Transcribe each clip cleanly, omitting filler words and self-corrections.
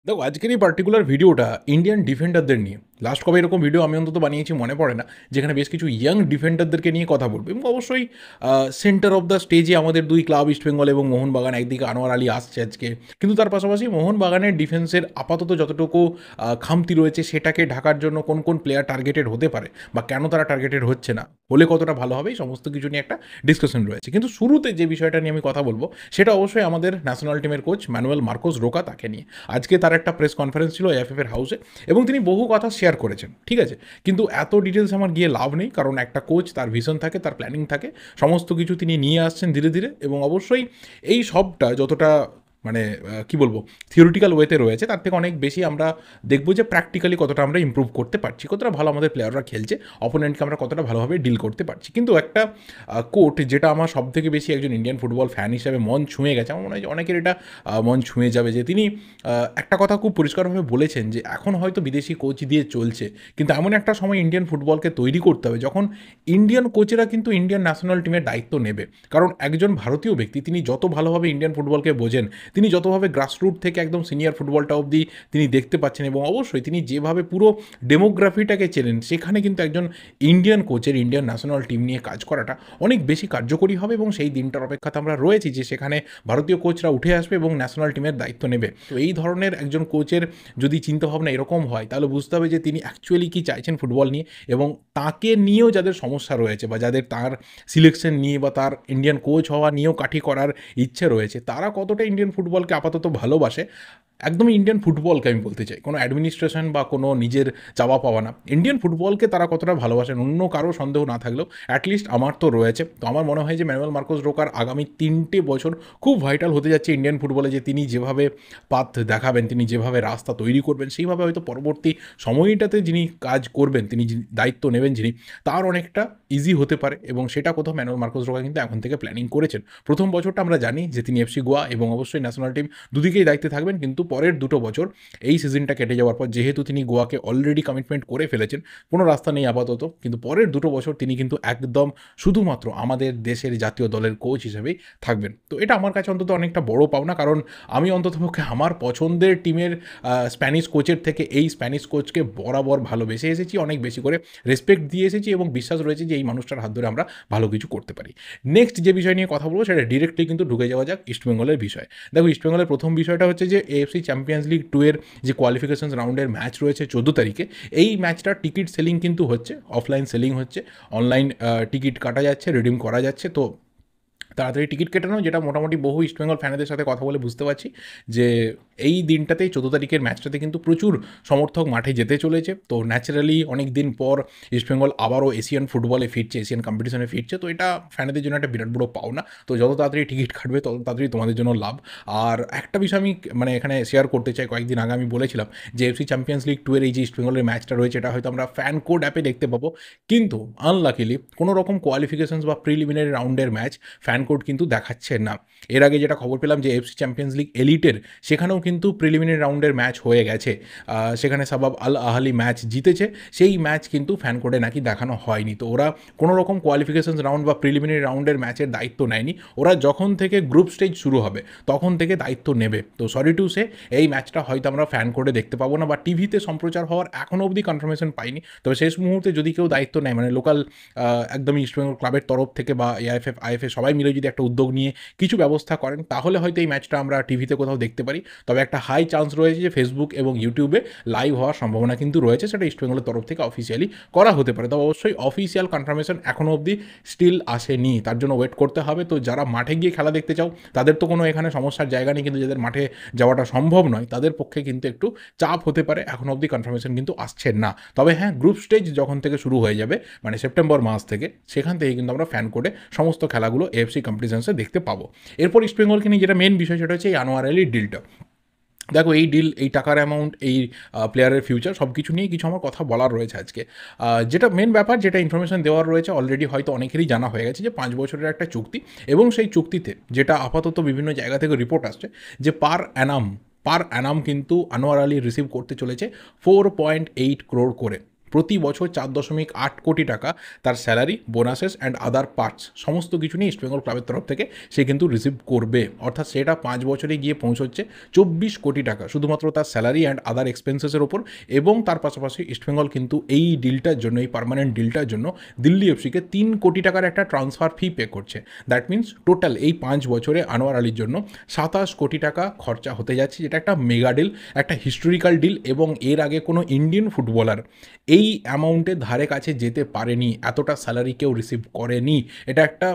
দেখো আজকের এই পার্টিকুলার ভিডিওটা ইন্ডিয়ান ডিফেন্ডারদের নিয়ে। লাস্ট কবে এরকম ভিডিও আমি অন্তত বানিয়েছি মনে পড়ে না, যেখানে বেশ কিছু ইয়াং ডিফেন্ডারদেরকে নিয়ে কথা বলবো এবং অবশ্যই সেন্টার অফ দ্য স্টেজে আমাদের দুই ক্লাব ইস্টবেঙ্গল এবং মোহনবাগান। একদিকে আনোয়ার আলী আসছে আজকে, কিন্তু তার পাশাপাশি মোহনবাগানের ডিফেন্সের আপাতত যতটুকু খামতি রয়েছে সেটাকে ঢাকার জন্য কোন কোন প্লেয়ার টার্গেটেড হতে পারে বা কেন তারা টার্গেটেড হচ্ছে না, হলে কতটা ভালো হবে, এই সমস্ত কিছু নিয়ে একটা ডিসকাশন রয়েছে। কিন্তু শুরুতে যে বিষয়টা নিয়ে আমি কথা বলবো সেটা অবশ্যই আমাদের ন্যাশনাল টিমের কোচ ম্যানুয়েল মার্কোস রোকা, তাকে নিয়ে। আজকে তার একটা প্রেস কনফারেন্স ছিল এএফএফ এর হাউসে এবং তিনি বহু কথা শেয়ার করেছেন, ঠিক আছে। কিন্তু এত ডিটেলস আমার গিয়ে লাভ নেই, কারণ একটা কোচ তার ভিশন থাকে, তার প্ল্যানিং থাকে, সমস্ত কিছু তিনি নিয়ে আসছেন ধীরে ধীরে। এবং অবশ্যই এই সবটা যতটা মানে কি বলবো থিওরিটিক্যাল ওয়েতে রয়েছে, তার থেকে অনেক বেশি আমরা দেখবো যে প্র্যাকটিক্যালি কতটা আমরা ইম্প্রুভ করতে পারছি, কতটা ভালো আমাদের প্লেয়াররা খেলছে, অপোনেন্টকে আমরা কতটা ভালোভাবে ডিল করতে পারছি। কিন্তু একটা কোট যেটা আমার সব থেকে বেশি একজন ইন্ডিয়ান ফুটবল ফ্যান হিসাবে মন ছুঁয়ে গেছে, আমার মনে হয় যে অনেকের এটা মন ছুঁয়ে যাবে, যে তিনি একটা কথা খুব পরিষ্কারভাবে বলেছেন যে এখন হয়তো বিদেশি কোচ দিয়ে চলছে, কিন্তু এমন একটা সময় ইন্ডিয়ান ফুটবলকে তৈরি করতে হবে যখন ইন্ডিয়ান কোচেরা কিন্তু ইন্ডিয়ান ন্যাশনাল টিমের দায়িত্ব নেবে। কারণ একজন ভারতীয় ব্যক্তি তিনি যত ভালোভাবে ইন্ডিয়ান ফুটবলকে বোঝেন, তিনি যতভাবে গ্রাসরুট থেকে একদম সিনিয়র ফুটবলটা অবধি তিনি দেখতে পাচ্ছেন, এবং অবশ্যই তিনি যেভাবে পুরো ডেমোগ্রাফিটাকে চেনেন, সেখানে কিন্তু একজন ইন্ডিয়ান কোচের ইন্ডিয়ান ন্যাশনাল টিম নিয়ে কাজ করাটা অনেক বেশি কার্যকরী হবে। এবং সেই দিনটার অপেক্ষাতে আমরা রয়েছি যে সেখানে ভারতীয় কোচরা উঠে আসবে এবং ন্যাশনাল টিমের দায়িত্ব নেবে। তো এই ধরনের একজন কোচের যদি চিন্তাভাবনা এরকম হয়, তাহলে বুঝতে হবে যে তিনি অ্যাকচুয়ালি কী চাইছেন ফুটবল নিয়ে, এবং তাকে নিয়েও যাদের সমস্যা রয়েছে বা যাদের তার সিলেকশন নিয়ে বা তার ইন্ডিয়ান কোচ হওয়া নিয়েও কাঠি করার ইচ্ছে রয়েছে, তারা কতটা ইন্ডিয়ান ফুটবলকে আপাতত ভালোবাসে। একদমই ইন্ডিয়ান ফুটবলকে আমি বলতে চাই, কোনো অ্যাডমিনিস্ট্রেশন বা কোনো নিজের চাওয়া পাওয়া না, ইন্ডিয়ান ফুটবলকে তারা কতটা ভালোবাসেন অন্য কারো সন্দেহ না থাকলেও অ্যাটলিস্ট আমার তো রয়েছে। তো আমার মনে হয় যে ম্যানুয়েল মার্কোস রোকার আগামী 3টে বছর খুব ভাইটাল হতে যাচ্ছে ইন্ডিয়ান ফুটবলে, যে তিনি যেভাবে পাথ দেখাবেন, তিনি যেভাবে রাস্তা তৈরি করবেন, সেইভাবে হয়তো পরবর্তী সময়টাতে যিনি কাজ করবেন, তিনি দায়িত্ব নেবেন যিনি, তার অনেকটা ইজি হতে পারে। এবং সেটা কোথাও ম্যানুয়েল মার্কোস রোকা কিন্তু এখন থেকে প্ল্যানিং করেছেন। প্রথম বছরটা আমরা জানি যে তিনি এফসি গোয়া এবং অবশ্যই ন্যাশনাল টিম দুদিকেই দায়িত্বে থাকবেন, কিন্তু পরের 2টো বছর এই সিজনটা কেটে যাওয়ার পর, যেহেতু তিনি গোয়াকে অলরেডি কমিটমেন্ট করে ফেলেছেন, কোনো রাস্তা নেই আপাতত, কিন্তু পরের 2টো বছর তিনি কিন্তু একদম শুধুমাত্র আমাদের দেশের জাতীয় দলের কোচ হিসেবেই থাকবেন। তো এটা আমার কাছে অন্তত অনেকটা বড় পাওনা, কারণ আমি অন্ততপক্ষে আমার পছন্দের টিমের স্প্যানিশ কোচের থেকে এই স্প্যানিশ কোচকে বরাবর ভালোবেসে এসেছি, অনেক বেশি করে রেসপেক্ট দিয়ে এসেছি, এবং বিশ্বাস রয়েছে যে এই মানুষটার হাত ধরে আমরা ভালো কিছু করতে পারি। নেক্সট যে বিষয় নিয়ে কথা বলবো সেটা ডিরেক্টলি কিন্তু ঢুকে যাওয়া যাক ইস্টবেঙ্গলের বিষয়। দেখো ইস্টবেঙ্গলের প্রথম বিষয়টা হচ্ছে যে এএফসি চ্যাম্পিয়ন্স লিগ 2 এর যে কোয়ালিফিকেশন রাউন্ডের ম্যাচ রয়েছে 14 তারিখে, এই ম্যাচটার টিকিট সেলিং কিন্তু হচ্ছে, অফলাইন সেলিং হচ্ছে, অনলাইন টিকিট কাটা যাচ্ছে, রিডিম করা যাচ্ছে। তো তাড়াতাড়ি টিকিট কেটে নাও, যেটা মোটামুটি বহু ইস্টবেঙ্গল ফ্যানেদের সাথে কথা বলে বুঝতে পারছি যে এই দিনটাতেই 14 তারিখের ম্যাচটাতে কিন্তু প্রচুর সমর্থক মাঠে যেতে চলেছে। তো ন্যাচারালি অনেক দিন পর ইস্টবেঙ্গল আবারও এশিয়ান ফুটবলে ফিরছে, এশিয়ান কম্পিটিশনে ফিরছে, তো এটা ফ্যানেদের জন্য একটা বিরাট বড় পাওনা। তো যত তাড়াতাড়ি টিকিট কাটবে তত তাড়াতাড়ি তোমাদের জন্য লাভ। আর একটা বিষয় আমি মানে এখানে শেয়ার করতে চাই, কয়েকদিন আগে আমি বলেছিলাম যে এফসি চ্যাম্পিয়ন্স লিগ 2 এর এই যে ইস্টবেঙ্গলের ম্যাচটা রয়েছে, এটা হয়তো আমরা ফ্যান কোড অ্যাপে দেখতে পাবো, কিন্তু আনলাকিলি কোনো রকম কোয়ালিফিকেশনস বা প্রিলিমিনারি রাউন্ডের ম্যাচ ফ্যান কোড কিন্তু দেখাচ্ছে না। এর আগে যেটা খবর পেলাম যে এফসি চ্যাম্পিয়ন্স লিগ এলিটের সেখানেও কিন্তু প্রিলিমিনারি রাউন্ডের ম্যাচ হয়ে গেছে, সেখানে সাবাব আল আহলি ম্যাচ জিতেছে, সেই ম্যাচ কিন্তু ফ্যান কোডে নাকি দেখানো হয়নি। তো ওরা কোনো রকম কোয়ালিফিকেশনস রাউন্ড বা প্রিলিমিনারি রাউন্ডের ম্যাচের দায়িত্ব নেয়নি, ওরা যখন থেকে গ্রুপ স্টেজ শুরু হবে তখন থেকে দায়িত্ব নেবে। তো সরি টু সে, এই ম্যাচটা হয়তো আমরা ফ্যান কোডে দেখতে পাবো না, বা টিভিতে সম্প্রচার হওয়ার এখনও অবধি কনফার্মেশন পাইনি। তবে শেষ মুহূর্তে যদি কেউ দায়িত্ব নেয়, মানে লোকাল একদমই ইস্টবেঙ্গল ক্লাবের তরফ থেকে বা এআইএফএফ আইএফএ সবাই মিলে যদি একটা উদ্যোগ নিয়ে কিছু ব্যবস্থা করেন, তাহলে হয়তো এই ম্যাচটা আমরা টিভিতে কোথাও দেখতে পারি। তবে একটা হাই চান্স রয়েছে যে ফেসবুক এবং ইউটিউবে লাইভ হওয়ার সম্ভাবনা কিন্তু রয়েছে, সেটা ইস্টবেঙ্গলের তরফ থেকে অফিসিয়ালি করা হতে পারে। তবে অবশ্যই অফিসিয়াল কনফার্মেশন এখনও অবধি স্টিল আসেনি, তার জন্য ওয়েট করতে হবে। তো যারা মাঠে গিয়ে খেলা দেখতে চাও তাদের তো কোনো এখানে সমস্যার জায়গা নেই, কিন্তু যাদের মাঠে যাওয়াটা সম্ভব নয় তাদের পক্ষে কিন্তু একটু চাপ হতে পারে, এখনও অবধি কনফার্মেশন কিন্তু আসছে না। তবে হ্যাঁ, গ্রুপ স্টেজ যখন থেকে শুরু হয়ে যাবে, মানে সেপ্টেম্বর মাস থেকে, সেখান থেকে কিন্তু আমরা ফ্যান কোডে সমস্ত খেলাগুলো এএফসি কম্পিটিশনসে দেখতে পাবো। এরপর ইস্টবেঙ্গলকে নিয়ে যেটা মেন বিষয় সেটা হচ্ছে এই আনোয়ার আলীর ডিলটা। দেখো এই ডিল, এই টাকার অ্যামাউন্ট, এই প্লেয়ারের ফিউচার সব কিছু নিয়ে কিছু আমার কথা বলার রয়েছে আজকে। যেটা মেন ব্যাপার, যেটা ইনফরমেশন দেওয়ার রয়েছে অলরেডি হয়তো অনেকেরই জানা হয়ে গেছে, যে 5 বছরের একটা চুক্তি, এবং সেই চুক্তিতে যেটা আপাতত বিভিন্ন জায়গা থেকে রিপোর্ট আসছে যে পার অ্যানাম কিন্তু আনোয়ার আলী রিসিভ করতে চলেছে 4.8 crore করে। প্রতি বছর 4.8 কোটি টাকা তার salary, bonuses and other parts সমস্ত কিছু নিয়ে ইস্টবেঙ্গল ক্লাবের তরফ থেকে সে কিন্তু রিসিভ করবে। অর্থাৎ সেটা 5 বছরে গিয়ে পৌঁছচ্ছে 24 কোটি টাকা শুধুমাত্র তার স্যালারি অ্যান্ড আদার এক্সপেন্সেসের ওপর। এবং তার পাশাপাশি ইস্টবেঙ্গল কিন্তু এই ডিলটার জন্য, এই পার্মানেন্ট ডিলটার জন্য দিল্লি এফসিকে 3 কোটি টাকার একটা ট্রান্সফার ফি পে করছে। দ্যাট মিনস টোটাল এই 5 বছরে আনোয়ার আলীর জন্য 27 কোটি টাকা খরচা হতে যাচ্ছে, যেটা একটা মেগা ডিল, একটা হিস্টোরিক্যাল ডিল। এবং এর আগে কোনো ইন্ডিয়ান ফুটবলার এই অ্যামাউন্টের ধারে কাছে যেতে পারেনি, এতটা স্যালারি কেউ রিসিভ করেনি। এটা একটা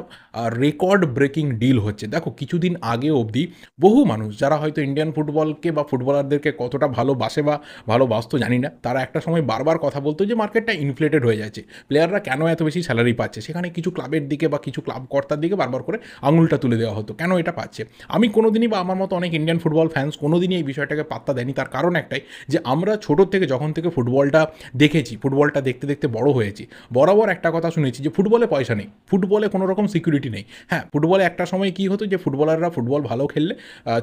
রেকর্ড ব্রেকিং ডিল হচ্ছে। দেখো কিছুদিন আগে অবধি বহু মানুষ যারা হয়তো ইন্ডিয়ান ফুটবলকে বা ফুটবলারদেরকে কতটা ভালোবাসে বা ভালোবাসতো জানি না, তারা একটা সময় বারবার কথা বলতো যে মার্কেটটা ইনফ্লেটেড হয়ে যাচ্ছে, প্লেয়াররা কেন এত বেশি স্যালারি পাচ্ছে। সেখানে কিছু ক্লাবের দিকে বা কিছু ক্লাব কর্তার দিকে বারবার করে আঙুলটা তুলে দেওয়া হতো, কেন এটা পাচ্ছে। আমি কোনোদিনই বা আমার মতো অনেক ইন্ডিয়ান ফুটবল ফ্যান্স কোনোদিনই এই বিষয়টাকে পাত্তা দেয়নি। তার কারণ একটাই, যে আমরা ছোটোর থেকে যখন থেকে ফুটবলটা দেখেছি, ফুটবলটা দেখতে দেখতে বড় হয়েছি, বরাবর একটা কথা শুনেছি যে ফুটবলে পয়সা নেই, ফুটবলে কোনো রকম সিকিউরিটি নেই। হ্যাঁ, ফুটবলে একটা সময় কী হতো যে ফুটবলাররা ফুটবল ভালো খেললে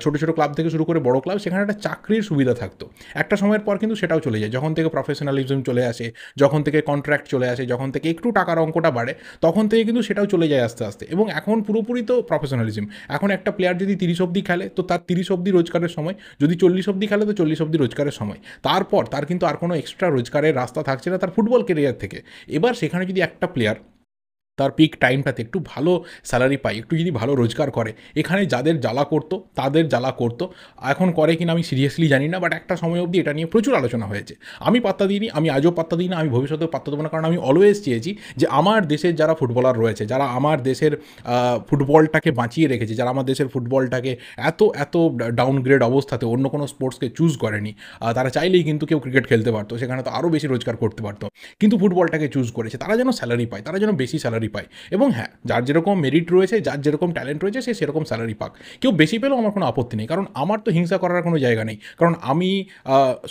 ছোটো ছোটো ক্লাব থেকে শুরু করে বড় ক্লাব, সেখানে একটা চাকরির সুবিধা থাকতো। একটা সময়ের পর কিন্তু সেটাও চলে যায়, যখন থেকে প্রফেশনালিজম চলে আসে, যখন থেকে কন্ট্রাক্ট চলে আসে, যখন থেকে একটু টাকার অঙ্কটা বাড়ে, তখন থেকে কিন্তু সেটাও চলে যায় আস্তে আস্তে। এবং এখন পুরোপুরি তো প্রফেশনালিজম। এখন একটা প্লেয়ার যদি 30 অবধি খেলে তো তার 30 অবধি রোজগারের সময়, যদি 40 অবধি খেলে তো 40 অবধি রোজগারের সময়, তারপর তার কিন্তু আর কোনো এক্সট্রা রোজগারের রাস্তা থাকছে না তার ফুটবল কেরিয়ার থেকে। এবার সেখানে যদি একটা প্লেয়ার তার পিক টাইমটাতে একটু ভালো স্যালারি পায়, একটু যদি ভালো রোজগার করে, এখানে যাদের জ্বালা করতো তাদের জ্বালা করতো। এখন করে কিনা আমি সিরিয়াসলি জানি না, বাট একটা সময় অবধি এটা নিয়ে প্রচুর আলোচনা হয়েছে। আমি পাত্তা দিইনি, আমি আজও পাত্তা দিই না, আমি ভবিষ্যতেও পাত্তা দেবো না। কারণ আমি অলওয়েজ চেয়েছি যে আমার দেশের যারা ফুটবলার রয়েছে, যারা আমার দেশের ফুটবলটাকে বাঁচিয়ে রেখেছে, যারা আমার দেশের ফুটবলটাকে এত এত ডাউনগ্রেড অবস্থাতে অন্য কোনো স্পোর্টসকে চুজ করেনি, তারা চাইলেই কিন্তু কেউ ক্রিকেট খেলতে পারতো, সেখানে তো আরও বেশি রোজগার করতে পারতো, কিন্তু ফুটবলটাকে চুজ করেছে, তারা যেন স্যালারি পায়, তারা যেন বেশি স্যালারি পায়। এবং হ্যাঁ, যার যেরকম মেরিট রয়েছে, যার যেরকম ট্যালেন্ট রয়েছে, সে সেরকম স্যালারি পাক। কেউ বেশি পেলেও আমার কোনো আপত্তি নেই, কারণ আমার তো হিংসা করার কোনো জায়গা নেই। কারণ আমি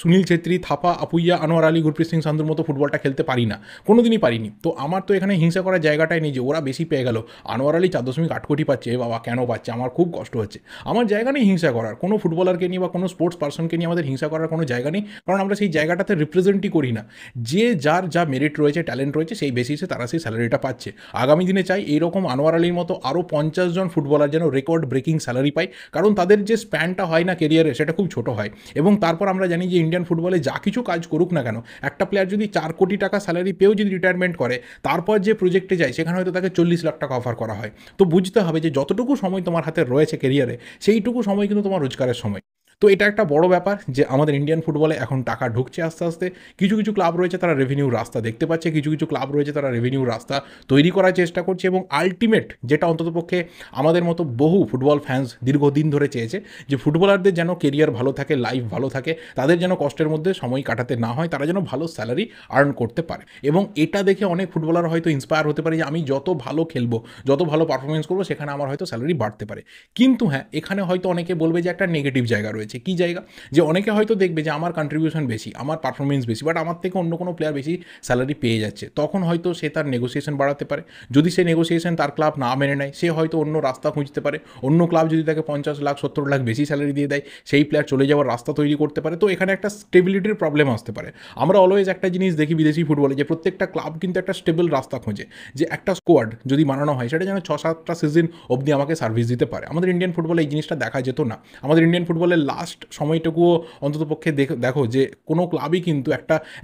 সুনীল ছেত্রী, থাপা, আপুইয়া, আনোয়ার আলী, গুরপ্রীত সিং সান্ধুর মতো ফুটবলটা খেলতে পারি না, কোনোদিনই পারিনি। তো আমার তো এখানে হিংসা করার জায়গাটাই নেই যে ওরা বেশি পেয়ে গেল, আনোয়ার আলী 4.8 কোটি পাচ্ছে, এ বাবা কেন পাচ্ছে, আমার খুব কষ্ট হচ্ছে। আমার জায়গা নেই হিংসা করার, কোনো ফুটবলারকে নিয়ে বা কোনো স্পোর্টস পার্সনকে নিয়ে আমাদের হিংসা করার কোনো জায়গা নেই, কারণ আমরা সেই জায়গাটাতে রিপ্রেজেন্টই করি না। যে যার যা মেরিট রয়েছে, ট্যালেন্ট রয়েছে, সেই বেসিসে তারা সেই স্যালারিটা পাচ্ছে। আগামী দিনে চাই এইরকম আনোয়ার আলীর মতো আরও 50 জন ফুটবলার যেন রেকর্ড ব্রেকিং স্যালারি পায়, কারণ তাদের যে স্প্যানটা হয় না কেরিয়ারে, সেটা খুব ছোট হয়। এবং তারপর আমরা জানি যে ইন্ডিয়ান ফুটবলে যা কিছু কাজ করুক না কেন, একটা প্লেয়ার যদি 4 কোটি টাকা স্যালারি পেয়েও যদি রিটায়ারমেন্ট করে, তারপর যে প্রজেক্টে যায় সেখানে হয়তো তাকে 40 লাখ টাকা অফার করা হয়। তো বুঝতে হবে যে যতটুকু সময় তোমার হাতে রয়েছে কেরিয়ারে, সেইটুকু সময় কিন্তু তোমার রোজগারের সময়। তো এটা একটা বড় ব্যাপার যে আমাদের ইন্ডিয়ান ফুটবলে এখন টাকা ঢুকছে আস্তে আস্তে। কিছু কিছু ক্লাব রয়েছে তারা রেভিনিউ রাস্তা দেখতে পাচ্ছে, কিছু কিছু ক্লাব রয়েছে তারা রেভিনিউ রাস্তা তৈরি করার চেষ্টা করছে। এবং আলটিমেট যেটা অন্ততপক্ষে আমাদের মতো বহু ফুটবল ফ্যান্স দীর্ঘদিন ধরে চেয়েছে, যে ফুটবলারদের যেন কেরিয়ার ভালো থাকে, লাইফ ভালো থাকে, তাদের যেন কষ্টের মধ্যে সময় কাটাতে না হয়, তারা যেন ভালো স্যালারি আর্ন করতে পারে। এবং এটা দেখে অনেক ফুটবলার হয়তো ইন্সপায়ার হতে পারে যে আমি যত ভালো খেলবো, যত ভালো পারফরমেন্স করবো, সেখানে আমার হয়তো স্যালারি বাড়তে পারে। কিন্তু হ্যাঁ, এখানে হয়তো অনেকে বলবে যে একটা নেগেটিভ জায়গা রয়েছে। কী জায়গা? যে অনেকে হয়তো দেখবে যে আমার কন্ট্রিবিউশন বেশি, আমার পারফরমেন্স বেশি, বাট আমার থেকে অন্য কোনো প্লেয়ার বেশি স্যালারি পেয়ে যাচ্ছে, তখন হয়তো সে তার নেগোসিয়েশন বাড়াতে পারে। যদি সে নেগোসিয়েশন তার ক্লাব না মেনে নেয়, সে হয়তো অন্য রাস্তা খুঁজতে পারে। অন্য ক্লাব যদি তাকে 50 লাখ 70 লাখ বেশি স্যালারি দিয়ে দেয়, সেই প্লেয়ার চলে যাওয়ার রাস্তা তৈরি করতে পারে। তো এখানে একটা স্টেবিলিটির প্রবলেম আসতে পারে। আমরা অলওয়েজ একটা জিনিস দেখি বিদেশি ফুটবলে, যে প্রত্যেকটা ক্লাব কিন্তু একটা স্টেবল রাস্তা খোঁজে, যে একটা স্কোয়াড যদি বানানো হয় সেটা যেন 6-7টা সিজন অবধি আমাকে সার্ভিস দিতে পারে। আমাদের ইন্ডিয়ান ফুটবলে এই জিনিসটা দেখা যেত না। আমাদের ইন্ডিয়ান ফুটবলের লাস্ট সময়টুকুও অন্ততপক্ষে দেখো যে কোনো ক্লাবই কিন্তু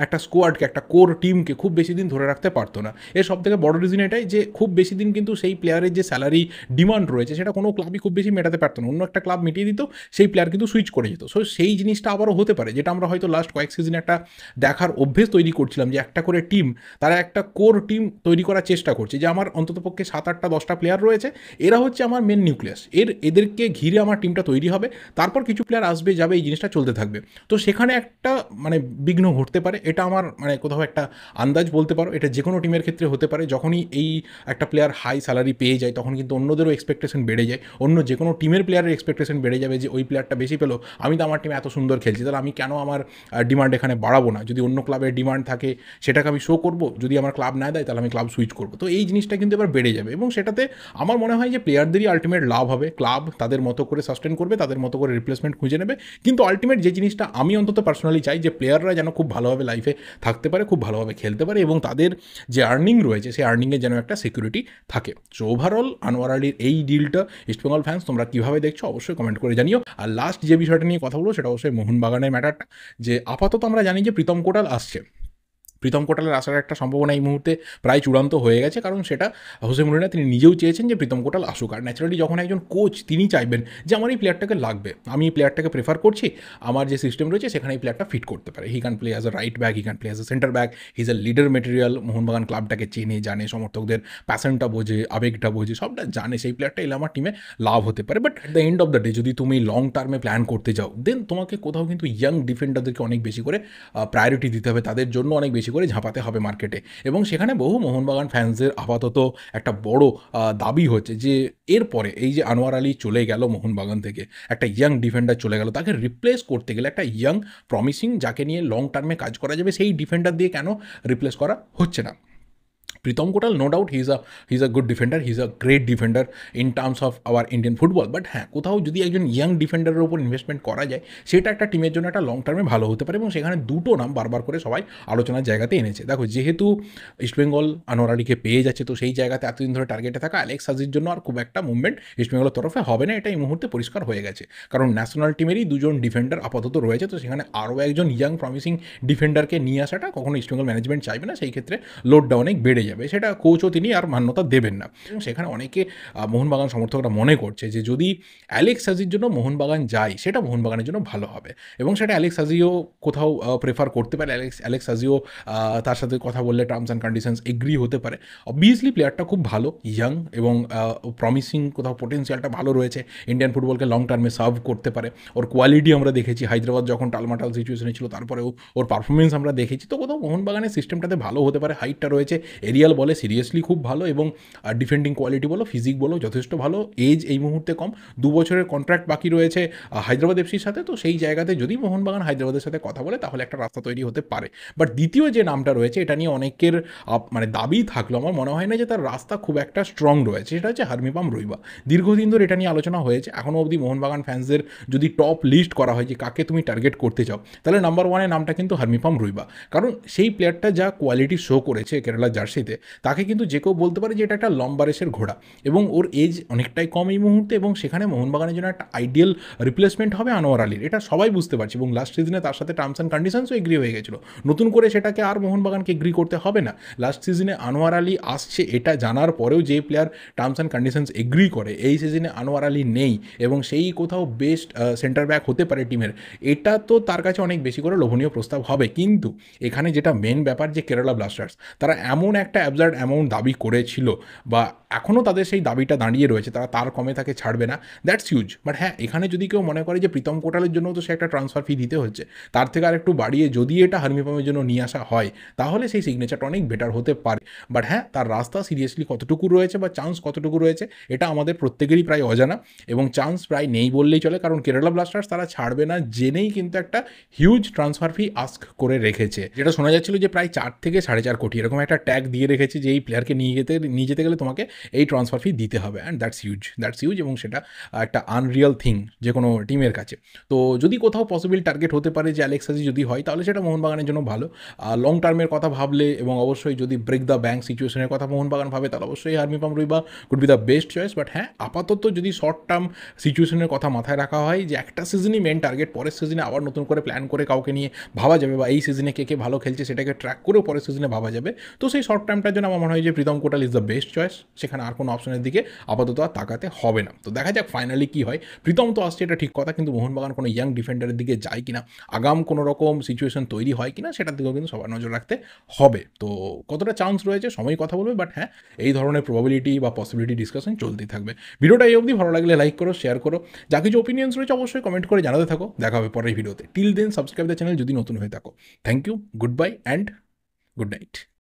একটা স্কোয়াডকে, একটা কোর টিমকে খুব বেশি দিন ধরে রাখতে পারতো না। এর সবথেকে বড় রিজন এটাই যে খুব বেশি দিন কিন্তু সেই প্লেয়ারের যে স্যালারি ডিমান্ড রয়েছে, সেটা কোনো ক্লাবই খুব বেশি মেটাতে পারতো না। অন্য একটা ক্লাব মিটিয়ে দিত, সেই প্লেয়ার কিন্তু সুইচ করে যেত। সো সেই জিনিসটা আবারও হতে পারে, যেটা আমরা হয়তো লাস্ট কয়েক সিজনে একটা দেখার অভ্যেস তৈরি করছিলাম, যে একটা করে টিম, তারা একটা কোর টিম তৈরি করার চেষ্টা করছে, যে আমার অন্ততপক্ষে 7-8টা 10টা প্লেয়ার রয়েছে, এরা হচ্ছে আমার মেন নিউক্লিয়াস, এদেরকে ঘিরে আমার টিমটা তৈরি হবে, তারপর কিছু প্লেয়ার আসবে যাবে, এই জিনিসটা চলতে থাকবে। তো সেখানে একটা বিঘ্ন ঘটতে পারে, এটা আমার কোথাও একটা আন্দাজ বলতে পারো। এটা যে কোনো টিমের ক্ষেত্রে হতে পারে। যখনই এই একটা প্লেয়ার হাই স্যালারি পেয়ে যায়, তখন কিন্তু অন্যদেরও এক্সপেকটেশন বেড়ে যায়, অন্য যে কোনো টিমের প্লেয়ারের এক্সপেকটেশন বেড়ে যাবে, যে ওই প্লেয়ারটা বেশি পেলো, আমি তো আমার টিমে এত সুন্দর খেলছি, তাহলে আমি কেন আমার ডিমান্ড এখানে বাড়াবো না? যদি অন্য ক্লাবের ডিমান্ড থাকে সেটাকে আমি শো করবো, যদি আমার ক্লাব না দেয় তাহলে আমি ক্লাব সুইচ করবো। তো এই জিনিসটা কিন্তু এবার বেড়ে যাবে, এবং সেটাতে আমার মনে হয় যে প্লেয়ারদেরই আলটিমেট লাভ হবে। ক্লাব তাদের মতো করে সাস্টেন করবে, তাদের মতো করে রিপ্লেসমেন্ট খুঁজে খুঁজে নেবে। কিন্তু আলটিমেট যে জিনিসটা আমি অন্তত পার্সোনালি চাই যে প্লেয়াররা যেন খুব ভালোভাবে লাইফে থাকতে পারে, খুব ভালোভাবে খেলতে পারে এবং তাদের যে আর্নিং রয়েছে সেই আর্নিংয়ের যেন একটা সিকিউরিটি থাকে। সো ওভারঅল আনোয়ার আলীর এই ডিলটা ইস্টবেঙ্গল ফ্যান্স তোমরা কীভাবে দেখছো অবশ্যই কমেন্ট করে জানিও। আর লাস্ট যে বিষয়টা নিয়ে কথা বলবো সেটা অবশ্যই মোহনবাগানের ম্যাটারটা, যে আপাতত আমরা জানি যে প্রীতম কোটাল আসছে। প্রীতম কোটালের আসার একটা সম্ভাবনা এই মুহূর্তে প্রায় চূড়ান্ত হয়ে গেছে, কারণ সেটা হোসে মরিনা তিনি নিজেও চেয়েছেন যে প্রীতম কোটাল আসুক। আর ন্যাচারালি যখন একজন কোচ তিনি চাইবেন যে আমার এই প্লেয়ারটাকে লাগবে, আমি এই প্লেয়ারটাকে প্রেফার করছি, আমার যে সিস্টেম রয়েছে সেখানে এই প্লেয়ারটা ফিট করতে পারে, he can play as a right back, he can play as a centre back, he is a leader material, Mohun Bagan ক্লাবটাকে চেনে জানে, সমর্থকদের প্যাশনটা বোঝে, আবেগটা বোঝে, সবটা জানে, সেই প্লেয়ারটা এলে আমার টিমে লাভ হতে পারে। But at the end of the day যদি তুমি লং টার্মে প্ল্যান করতে যাও, দেন তোমাকে কোথাও কিন্তু ইয়াং ডিফেন্ডারদেরকে অনেক বেশি করে প্রায়োরিটি দিতে হবে, তাদের জন্য অনেক বেশি করে ঝাঁপাতে হবে মার্কেটে। এবং সেখানে বহু মোহনবাগান ফ্যান্সদের আপাতত একটা বড় দাবি হচ্ছে যে এরপরে এই যে আনোয়ার আলী চলে গেল মোহনবাগান থেকে, একটা ইয়াং ডিফেন্ডার চলে গেল, তাকে রিপ্লেস করতে গেলে একটা ইয়াং প্রমিসিং যাকে নিয়ে লং টার্মে কাজ করা যাবে সেই ডিফেন্ডার দিয়ে কেন রিপ্লেস করা হচ্ছে না। Pritam Kotal no doubt he is a good defender, he is a great defender in terms of our Indian football. But হ্যাঁ, কোথাও যদি একজন ইয়াং ডিফেন্ডারের উপর ইনভেস্টমেন্ট করা যায় সেটা একটা টিমের জন্য একটা লং টার্মে ভালো হতে পারে। এবং সেখানে দুটো নাম বারবার করে সবাই আলোচনার জায়গাতে এনেছে। দেখো, যেহেতু ইস্টবেঙ্গল আনোয়ার আলীকে পেয়ে যাচ্ছে, তো সেই জায়গাতে এতদিন ধরে টার্গেটে থাকা অ্যালেক্স হাজির জন্য আর খুব একটা মুভমেন্ট ইস্টবেঙ্গলের তরফে হবে না, এটা এই মুহূর্তে পরিষ্কার হয়ে গেছে। কারণ ন্যাশনাল টিমেরই দুজন ডিফেন্ডার আপাতত রয়েছে, তো সেখানে আরও একজন ইয়াং প্রমিসিং ডিফেন্ডারকে নিয়ে আসাটা কখনো ইস্টবেঙ্গল ম্যানেজমেন্ট চাইবে না, সেই ক্ষেত্রে লোডটা অনেক বেড়ে যাবে, সেটা কোচও তিনি আর মান্যতা দেবেন না। এবং সেখানে অনেকে মোহনবাগান সমর্থকরা মনে করছে যে যদি অ্যালেক্স হাজির জন্য মোহনবাগান যায় সেটা মোহনবাগানের জন্য ভালো হবে, এবং সেটা অ্যালেক্স হাজিও কোথাও প্রেফার করতে পারে। অ্যালেক্স হাজিও তার সাথে কথা বললে টার্মস অ্যান্ড কন্ডিশনস এগ্রি হতে পারে। অবভিয়াসলি প্লেয়ারটা খুব ভালো, ইয়াং এবং প্রমিসিং, কোথাও পোটেন্সিয়ালটা ভালো রয়েছে, ইন্ডিয়ান ফুটবলকে লং টার্মে সার্ভ করতে পারে। ওর কোয়ালিটি আমরা দেখেছি হায়দ্রাবাদ যখন টালমাটাল সিচুয়েশনে ছিল, তারপরেও ওর পারফরমেন্স আমরা দেখেছি। তো কোথাও মোহনবাগানের সিস্টেমটাতে ভালো হতে পারে, হাইটটা রয়েছে, এরিয়াল বলে সিরিয়াসলি খুব ভালো, এবং ডিফেন্ডিং কোয়ালিটি বলো, ফিজিক বলো, যথেষ্ট ভালো। এজ এই মুহূর্তে কম, 2 বছরের কন্ট্রাক্ট বাকি রয়েছে হায়দ্রাবাদ এফসির সাথে। তো সেই জায়গাতে যদি মোহনবাগান হায়দ্রাবাদের সাথে কথা বলে তাহলে একটা রাস্তা তৈরি হতে পারে। বাট দ্বিতীয় যে নামটা রয়েছে এটা নিয়ে অনেকের মানে দাবি থাকলো, আমার মনে হয় না যে তার রাস্তা খুব একটা স্ট্রং রয়েছে, সেটা হচ্ছে হার্মিপাম রুইবা। দীর্ঘদিন ধরে এটা নিয়ে আলোচনা হয়েছে, এখনও অবধি মোহনবাগান ফ্যান্সদের যদি টপ লিস্ট করা হয় যে কাকে তুমি টার্গেট করতে চাও, তাহলে নাম্বার 1-এর নামটা কিন্তু হার্মিপাম রুইবা। কারণ সেই প্লেয়ারটা যা কোয়ালিটি শো করেছে কেরালা জার্সিতে, তাকে কিন্তু যে কেউ বলতে পারে যে এটা একটা লম্বা রেসের ঘোড়া, এবং ওর এজ অনেকটাই কম এই মুহূর্তে, এবং সেখানে মোহনবাগানের জন্য একটা আইডিয়াল রিপ্লেসমেন্ট হবে আনোয়ার আলীর, এটা সবাই বুঝতে পারছে। এবং লাস্ট সিজনে তার সাথে টার্মস অ্যান্ড কন্ডিশনসও এগ্রি হয়ে গেছিলো, নতুন করে সেটাকে আর মোহনবাগানকে এগ্রি করতে হবে না। লাস্ট সিজনে আনোয়ার আলী আসছে এটা জানার পরেও যে player terms and conditions agree করে, এই সিজনে আনোয়ার আলী নেই, এবং সেই কোথাও বেস্ট সেন্টার ব্যাক হতে পারে টিমের, এটা তো তার কাছে অনেক বেশি করে লোভনীয় প্রস্তাব হবে। কিন্তু এখানে যেটা মেন ব্যাপার যে কেরালা ব্লাস্টার্স তারা এমন একটা অ্যাবসার্ড অ্যামাউন্ট দাবি করেছিল, বা এখনও তাদের সেই দাবিটা দাঁড়িয়ে রয়েছে, তারা তার কমে তাকে ছাড়বে না, দ্যাটস হিউজ। বাট হ্যাঁ, এখানে যদি কেউ মনে করে যে প্রীতম কোটালের জন্য তো সে একটা ট্রান্সফার ফি দিতে হচ্ছে, তার থেকে আর একটু বাড়িয়ে যদি এটা হার্মিপামের জন্য নিয়ে আসা হয় তাহলে সেই সিগনেচারটা অনেক বেটার হতে পারে। বাট হ্যাঁ, তার রাস্তা সিরিয়াসলি কতটুকু রয়েছে বা চান্স কতটুকু রয়েছে এটা আমাদের প্রত্যেকেরই প্রায় অজানা, এবং চান্স প্রায় নেই বললেই চলে। কারণ কেরালা ব্লাস্টার্স তারা ছাড়বে না জেনেই কিন্তু একটা হিউজ ট্রান্সফার ফি আস্ক করে রেখেছে, যেটা শোনা যাচ্ছিল যে প্রায় 4 থেকে 4.5 কোটি এরকম একটা ট্যাগ দিয়ে রেখেছে যে এই প্লেয়ারকে নিয়ে যেতে গেলে তোমাকে এই ট্রান্সফার ফি দিতে হবে। অ্যান্ড দ্যাটস হিউজ, এবং সেটা একটা আনরিয়াল থিং যে কোনো টিমের কাছে। তো যদি কোথাও পসিবল টার্গেট হতে পারে যে অ্যালেক্স হাজি যদি হয়, তাহলে সেটা মোহনবাগানের জন্য ভালো। লং টার্মের কথা ভাবলে, এবং অবশ্যই যদি ব্রেক দ্য ব্যাঙ্ক সিচুয়েশনের কথা মোহনবাগান ভাবে, তাহলে অবশ্যই হার্মিপাম রুইবা could be the best choice. But হ্যাঁ, আপাতত যদি শর্ট টার্ম সিচুয়েশনের কথা মাথায় রাখা হয় যে একটা সিজনই মেন টার্গেট, পরের সিজনে আবার নতুন করে প্ল্যান করে কাউকে নিয়ে ভাবা যাবে, বা এই সিজনে কে ভালো খেলছে সেটাকে ট্র্যাক করেও পরের সিজনে ভাবা যাবে। তো সেই শর্ট টার্মটার জন্য আমার মনে হয় যে প্রীতম কোটাল ইজ দ্য বেস্ট চয়েস, সেখানে আর কোনো অপশনের দিকে আপাতত আর তাকাতে হবে না। তো দেখা যাক ফাইনালি কী হয়। প্রীতম তো আসছে এটা ঠিক কথা, কিন্তু মোহনবাগান কোনো ইয়াং ডিফেন্ডারের দিকে যায় কিনা, আগাম কোনো রকম সিচুয়েশন তৈরি হয় কিনা, সেটার দিকেও কিন্তু সবার নজর রাখতে হবে। তো কতটা চান্স রয়েছে সময় কথা বলবে, বাট হ্যাঁ, এই ধরনের প্রবাবিলিটি বা পসিবিলিটি ডিসকাশন চলতেই থাকবে। ভিডিওটা এই অবধি ভালো লাগলে লাইক করো, শেয়ার করো, যা কিছু ওপিনিয়ন্স রয়েছে অবশ্যই কমেন্ট করে জানাতে থাকো। দেখা হবে পরের ভিডিওতে। Till then subscribe the channel যদি নতুন হয়ে থাকো। Thank you, goodbye and good night.